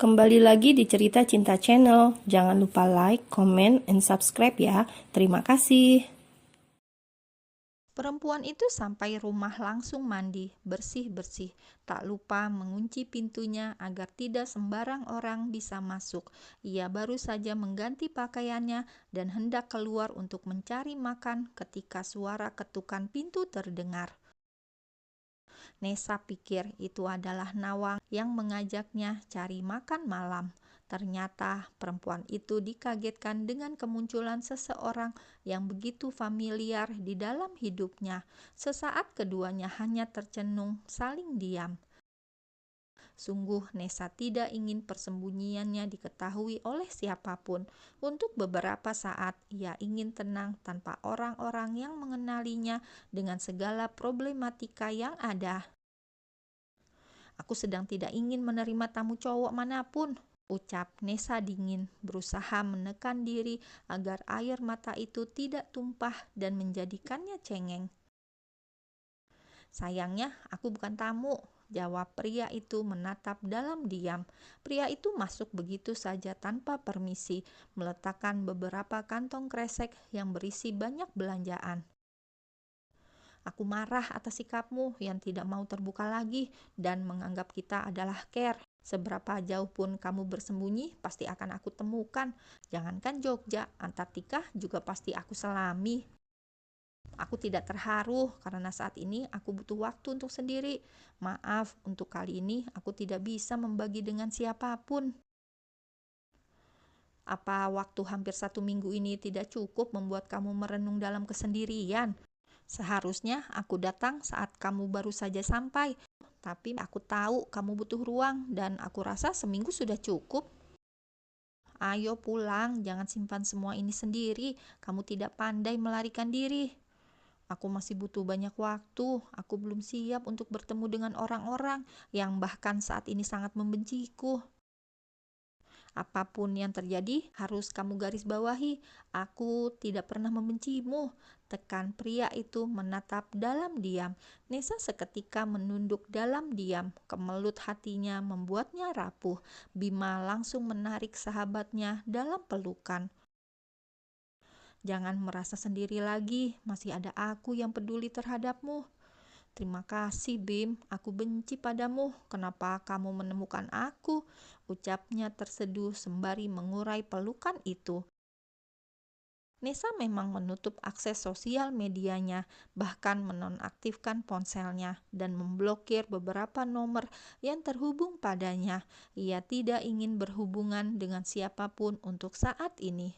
Kembali lagi di Cerita Cinta Channel. Jangan lupa like, comment, and subscribe ya. Terima kasih. Perempuan itu sampai rumah langsung mandi, bersih-bersih, tak lupa mengunci pintunya agar tidak sembarang orang bisa masuk. Ia baru saja mengganti pakaiannya dan hendak keluar untuk mencari makan ketika suara ketukan pintu terdengar. Nesa pikir itu adalah Nawang yang mengajaknya cari makan malam. Ternyata perempuan itu dikagetkan dengan kemunculan seseorang yang begitu familiar di dalam hidupnya. Sesaat keduanya hanya tercenung, saling diam. Sungguh Nesa tidak ingin persembunyiannya diketahui oleh siapapun. Untuk beberapa saat ia ingin tenang tanpa orang-orang yang mengenalinya dengan segala problematika yang ada. Aku sedang tidak ingin menerima tamu cowok manapun, ucap Nesa dingin, berusaha menekan diri agar air mata itu tidak tumpah dan menjadikannya cengeng. Sayangnya, aku bukan tamu, jawab pria itu menatap dalam diam. Pria itu masuk begitu saja tanpa permisi, meletakkan beberapa kantong kresek yang berisi banyak belanjaan. Aku marah atas sikapmu yang tidak mau terbuka lagi dan menganggap kita adalah care. Seberapa jauh pun kamu bersembunyi, pasti akan aku temukan. Jangankan Jogja, Antartika juga pasti aku selami. Aku tidak terharu karena saat ini aku butuh waktu untuk sendiri. Maaf, untuk kali ini aku tidak bisa membagi dengan siapapun. Apa waktu hampir 1 minggu ini tidak cukup membuat kamu merenung dalam kesendirian? Seharusnya aku datang saat kamu baru saja sampai, tapi aku tahu kamu butuh ruang dan aku rasa seminggu sudah cukup. Ayo pulang, jangan simpan semua ini sendiri. Kamu tidak pandai melarikan diri. Aku masih butuh banyak waktu. Aku belum siap untuk bertemu dengan orang-orang yang bahkan saat ini sangat membenciku. Apapun yang terjadi, harus kamu garis bawahi. Aku tidak pernah membencimu. Tekan pria itu menatap dalam diam. Nesa seketika menunduk dalam diam. Kemelut hatinya membuatnya rapuh. Bima langsung menarik sahabatnya dalam pelukan. Jangan merasa sendiri lagi, masih ada aku yang peduli terhadapmu. Terima kasih Bim, aku benci padamu. Kenapa kamu menemukan aku? Ucapnya terseduh sembari mengurai pelukan itu. Nesa memang menutup akses sosial medianya, bahkan menonaktifkan ponselnya dan memblokir beberapa nomor yang terhubung padanya. Ia tidak ingin berhubungan dengan siapapun untuk saat ini.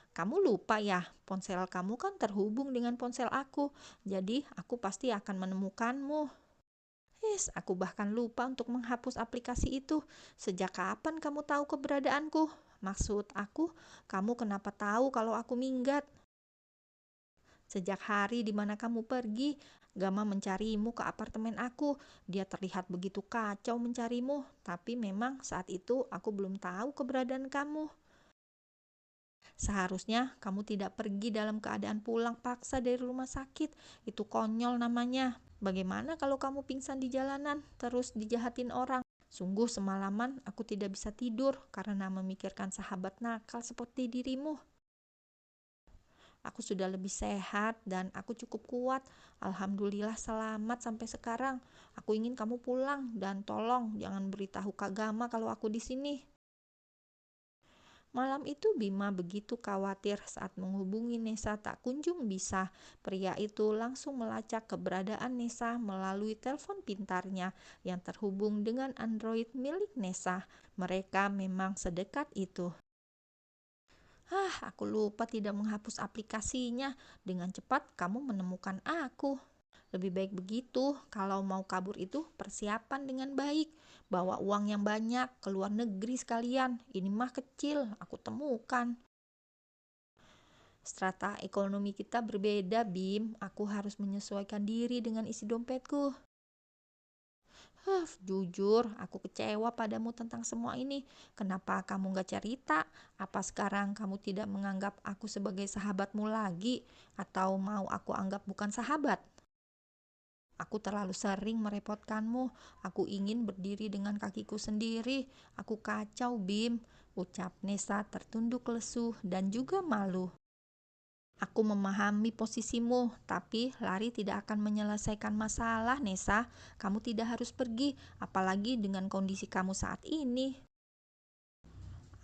Kamu lupa ya, ponsel kamu kan terhubung dengan ponsel aku, jadi aku pasti akan menemukanmu. Aku bahkan lupa untuk menghapus aplikasi itu. Sejak kapan kamu tahu keberadaanku? Maksud aku, kamu kenapa tahu kalau aku minggat? Sejak hari di mana kamu pergi, Gama mencarimu ke apartemen aku. Dia terlihat begitu kacau mencarimu, tapi memang saat itu aku belum tahu keberadaan kamu. Seharusnya kamu tidak pergi dalam keadaan pulang paksa dari rumah sakit. Itu konyol namanya. Bagaimana kalau kamu pingsan di jalanan, terus dijahatin orang? Sungguh semalaman aku tidak bisa tidur karena memikirkan sahabat nakal seperti dirimu. Aku sudah lebih sehat dan aku cukup kuat. Alhamdulillah selamat sampai sekarang. Aku ingin kamu pulang dan tolong jangan beritahu Kak Gama kalau aku di sini. Malam itu Bima begitu khawatir saat menghubungi Nesa tak kunjung bisa. Pria itu langsung melacak keberadaan Nesa melalui telepon pintarnya yang terhubung dengan Android milik Nesa. Mereka memang sedekat itu. Aku lupa tidak menghapus aplikasinya. Dengan cepat kamu menemukan aku. Lebih baik begitu, kalau mau kabur itu persiapan dengan baik. Bawa uang yang banyak, ke luar negeri sekalian. Ini mah kecil, aku temukan. Strata ekonomi kita berbeda, Bim. Aku harus menyesuaikan diri dengan isi dompetku. Jujur, aku kecewa padamu tentang semua ini. Kenapa kamu gak cerita? Apa sekarang kamu tidak menganggap aku sebagai sahabatmu lagi? Atau mau aku anggap bukan sahabat? Aku terlalu sering merepotkanmu. Aku ingin berdiri dengan kakiku sendiri. Aku kacau, Bim, ucap Nesa tertunduk lesu dan juga malu. Aku memahami posisimu, tapi lari tidak akan menyelesaikan masalah, Nesa. Kamu tidak harus pergi, apalagi dengan kondisi kamu saat ini.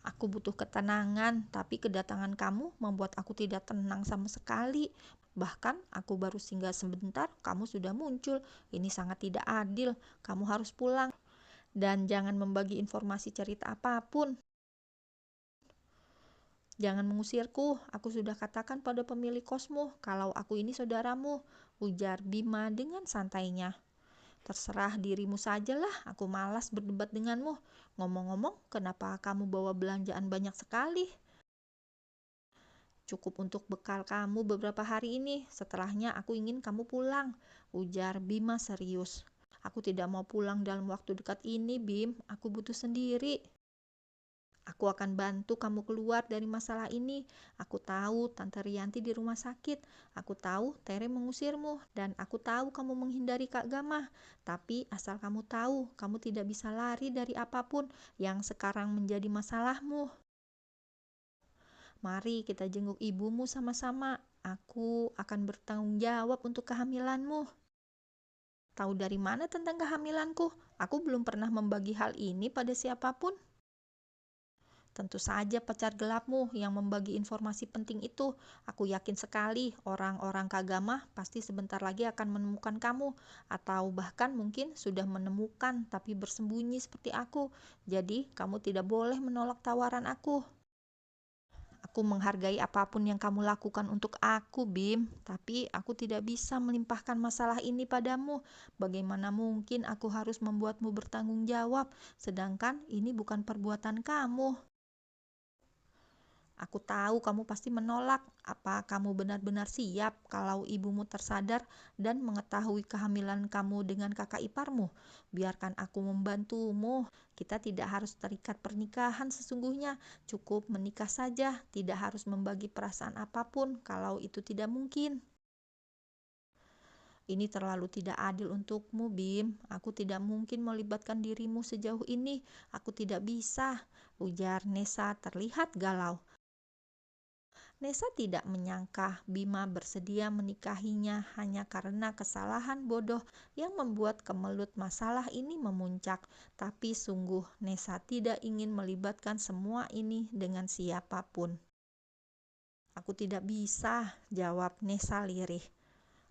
Aku butuh ketenangan, tapi kedatangan kamu membuat aku tidak tenang sama sekali. Bahkan aku baru singgah sebentar, kamu sudah muncul. Ini sangat tidak adil. Kamu harus pulang dan jangan membagi informasi cerita apapun. Jangan mengusirku, aku sudah katakan pada pemilik kosmu kalau aku ini saudaramu, ujar Bima dengan santainya. Terserah dirimu sajalah, aku malas berdebat denganmu. Ngomong-ngomong, kenapa kamu bawa belanjaan banyak sekali? Cukup untuk bekal kamu beberapa hari ini, setelahnya aku ingin kamu pulang, ujar Bima serius. Aku tidak mau pulang dalam waktu dekat ini, Bim, aku butuh sendiri. Aku akan bantu kamu keluar dari masalah ini. Aku tahu Tante Rianti di rumah sakit. Aku tahu Tere mengusirmu. Dan aku tahu kamu menghindari Kak Gama. Tapi asal kamu tahu, kamu tidak bisa lari dari apapun yang sekarang menjadi masalahmu. Mari kita jenguk ibumu sama-sama. Aku akan bertanggung jawab untuk kehamilanmu. Tahu dari mana tentang kehamilanku? Aku belum pernah membagi hal ini pada siapapun. Tentu saja pacar gelapmu yang membagi informasi penting itu. Aku yakin sekali orang-orang Kagama pasti sebentar lagi akan menemukan kamu. Atau bahkan mungkin sudah menemukan tapi bersembunyi seperti aku. Jadi kamu tidak boleh menolak tawaran aku. Aku menghargai apapun yang kamu lakukan untuk aku, Bim. Tapi aku tidak bisa melimpahkan masalah ini padamu. Bagaimana mungkin aku harus membuatmu bertanggung jawab, sedangkan ini bukan perbuatan kamu. Aku tahu kamu pasti menolak. Apa kamu benar-benar siap kalau ibumu tersadar dan mengetahui kehamilan kamu dengan kakak iparmu? Biarkan aku membantumu. Kita tidak harus terikat pernikahan sesungguhnya. Cukup menikah saja, tidak harus membagi perasaan apapun kalau itu tidak mungkin. Ini terlalu tidak adil untukmu, Bim. Aku tidak mungkin melibatkan dirimu sejauh ini. Aku tidak bisa, ujar Nesa terlihat galau. Nesa tidak menyangka Bima bersedia menikahinya hanya karena kesalahan bodoh yang membuat kemelut masalah ini memuncak. Tapi sungguh Nesa tidak ingin melibatkan semua ini dengan siapapun. Aku tidak bisa, jawab Nesa lirih.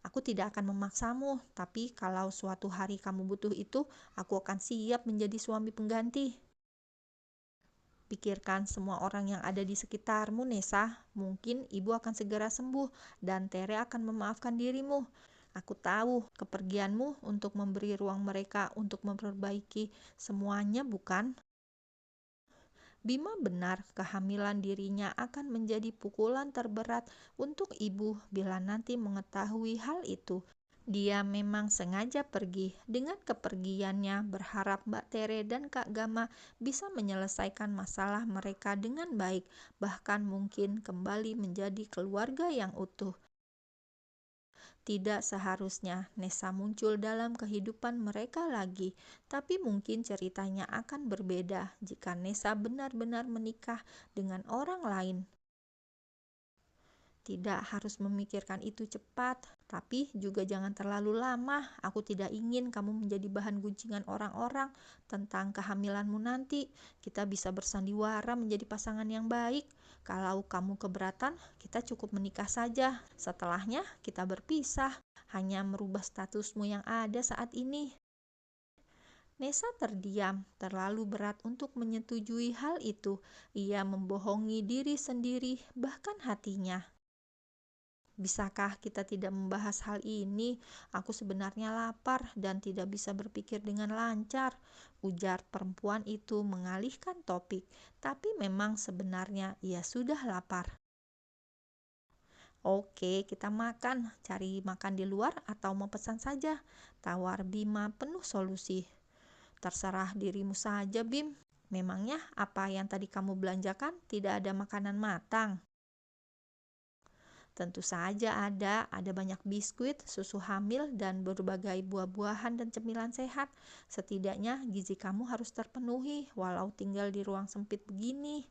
Aku tidak akan memaksamu, tapi kalau suatu hari kamu butuh itu, aku akan siap menjadi suami pengganti. Pikirkan semua orang yang ada di sekitarmu, Nesa. Mungkin ibu akan segera sembuh dan Tere akan memaafkan dirimu. Aku tahu kepergianmu untuk memberi ruang mereka untuk memperbaiki semuanya, bukan? Bima benar kehamilan dirinya akan menjadi pukulan terberat untuk ibu bila nanti mengetahui hal itu. Dia memang sengaja pergi. Dengan kepergiannya berharap Mbak Tere dan Kak Gama bisa menyelesaikan masalah mereka dengan baik, bahkan mungkin kembali menjadi keluarga yang utuh. Tidak seharusnya Nesa muncul dalam kehidupan mereka lagi, tapi mungkin ceritanya akan berbeda jika Nesa benar-benar menikah dengan orang lain. Tidak harus memikirkan itu cepat, tapi juga jangan terlalu lama. Aku tidak ingin kamu menjadi bahan guncingan orang-orang tentang kehamilanmu nanti. Kita bisa bersandiwara menjadi pasangan yang baik. Kalau kamu keberatan, kita cukup menikah saja. Setelahnya, kita berpisah. Hanya merubah statusmu yang ada saat ini. Nesa terdiam, terlalu berat untuk menyetujui hal itu. Ia membohongi diri sendiri, bahkan hatinya. Bisakah kita tidak membahas hal ini? Aku sebenarnya lapar dan tidak bisa berpikir dengan lancar, ujar perempuan itu mengalihkan topik. Tapi memang sebenarnya ia sudah lapar. Oke, kita makan. Cari makan di luar atau mau pesan saja? Tawar Bima penuh solusi. Terserah dirimu saja, Bim. Memangnya apa yang tadi kamu belanjakan tidak ada makanan matang? Tentu saja ada banyak biskuit, susu hamil, dan berbagai buah-buahan dan cemilan sehat. Setidaknya gizi kamu harus terpenuhi walau tinggal di ruang sempit begini.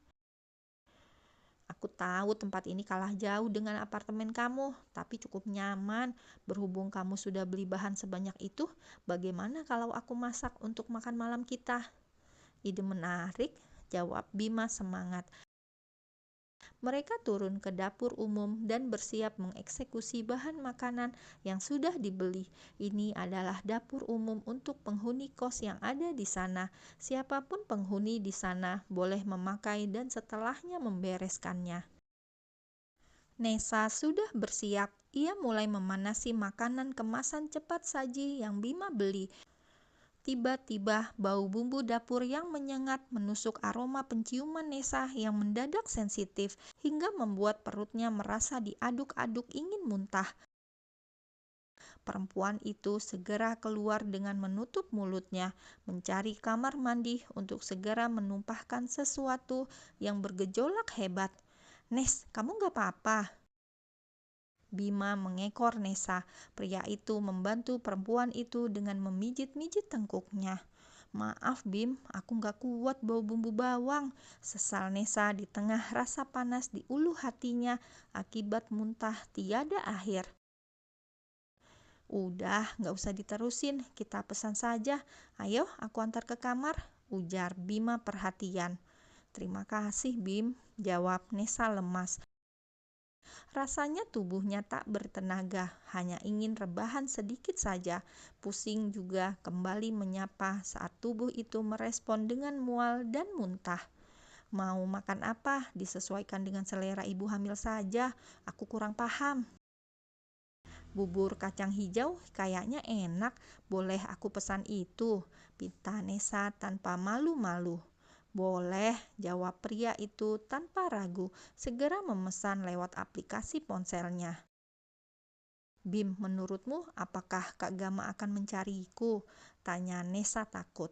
Aku tahu tempat ini kalah jauh dengan apartemen kamu, tapi cukup nyaman. Berhubung kamu sudah beli bahan sebanyak itu, bagaimana kalau aku masak untuk makan malam kita? Ide menarik, jawab Bima semangat. Mereka turun ke dapur umum dan bersiap mengeksekusi bahan makanan yang sudah dibeli. Ini adalah dapur umum untuk penghuni kos yang ada di sana. Siapapun penghuni di sana boleh memakai dan setelahnya membereskannya. Nesa sudah bersiap. Ia mulai memanasi makanan kemasan cepat saji yang Bima beli. Tiba-tiba bau bumbu dapur yang menyengat menusuk aroma penciuman Nesa yang mendadak sensitif hingga membuat perutnya merasa diaduk-aduk ingin muntah. Perempuan itu segera keluar dengan menutup mulutnya, mencari kamar mandi untuk segera menumpahkan sesuatu yang bergejolak hebat. "Nes, kamu gak apa-apa?" Bima mengekor Nesa. Pria itu membantu perempuan itu dengan memijit-mijit tengkuknya. "Maaf Bim, aku gak kuat bau bumbu bawang," sesal Nesa di tengah rasa panas di ulu hatinya akibat muntah tiada akhir. "Udah, gak usah diterusin, kita pesan saja. Ayo, aku antar ke kamar," ujar Bima perhatian. "Terima kasih Bim," jawab Nesa lemas. Rasanya tubuhnya tak bertenaga, hanya ingin rebahan sedikit saja. Pusing juga kembali menyapa saat tubuh itu merespon dengan mual dan muntah. "Mau makan apa? Disesuaikan dengan selera ibu hamil saja. Aku kurang paham." "Bubur kacang hijau kayaknya enak. Boleh aku pesan itu?" pinta Nesa tanpa malu-malu. "Boleh," jawab pria itu tanpa ragu, segera memesan lewat aplikasi ponselnya. "Bim, menurutmu apakah Kak Gama akan mencariku?" tanya Nesa takut.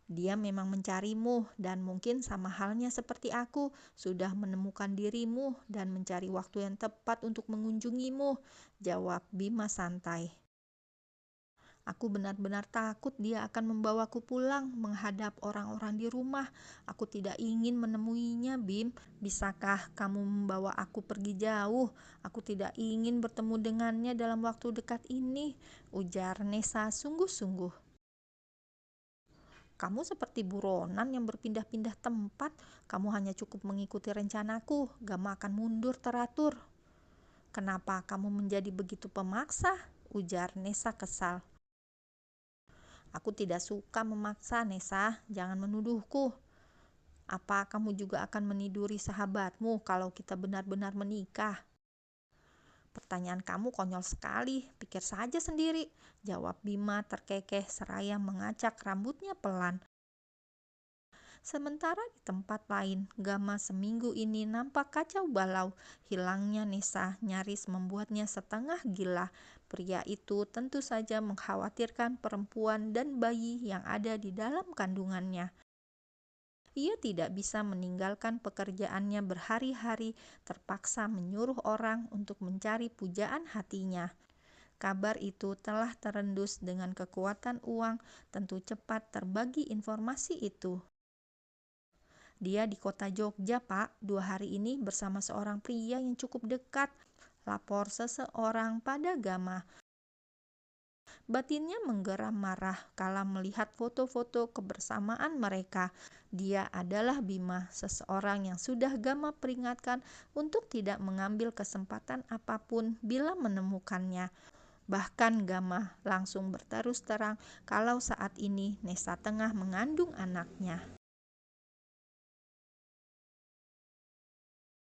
"Dia memang mencarimu dan mungkin sama halnya seperti aku, sudah menemukan dirimu dan mencari waktu yang tepat untuk mengunjungimu," jawab Bima santai. "Aku benar-benar takut dia akan membawaku pulang menghadap orang-orang di rumah. Aku tidak ingin menemuinya, Bim. Bisakah kamu membawa aku pergi jauh? Aku tidak ingin bertemu dengannya dalam waktu dekat ini," ujar Nesa sungguh-sungguh. "Kamu seperti buronan yang berpindah-pindah tempat. Kamu hanya cukup mengikuti rencanaku. Gama akan mundur teratur." "Kenapa kamu menjadi begitu pemaksa?" ujar Nesa kesal. "Aku tidak suka memaksa, Nesa. Jangan menuduhku. Apa kamu juga akan meniduri sahabatmu kalau kita benar-benar menikah?" "Pertanyaan kamu konyol sekali. Pikir saja sendiri," jawab Bima terkekeh seraya mengacak rambutnya pelan. Sementara di tempat lain, Gama seminggu ini nampak kacau balau. Hilangnya Nesa nyaris membuatnya setengah gila. Pria itu tentu saja mengkhawatirkan perempuan dan bayi yang ada di dalam kandungannya. Ia tidak bisa meninggalkan pekerjaannya berhari-hari, terpaksa menyuruh orang untuk mencari pujaan hatinya. Kabar itu telah terendus dengan kekuatan uang, tentu cepat terbagi informasi itu. "Dia di kota Jogja, Pak, 2 hari ini bersama seorang pria yang cukup dekat," lapor seseorang pada Gama. Batinnya menggeram marah kala melihat foto-foto kebersamaan mereka. Dia adalah Bima, seseorang yang sudah Gama peringatkan untuk tidak mengambil kesempatan apapun bila menemukannya. Bahkan Gama langsung berterus terang kalau saat ini Nesa tengah mengandung anaknya.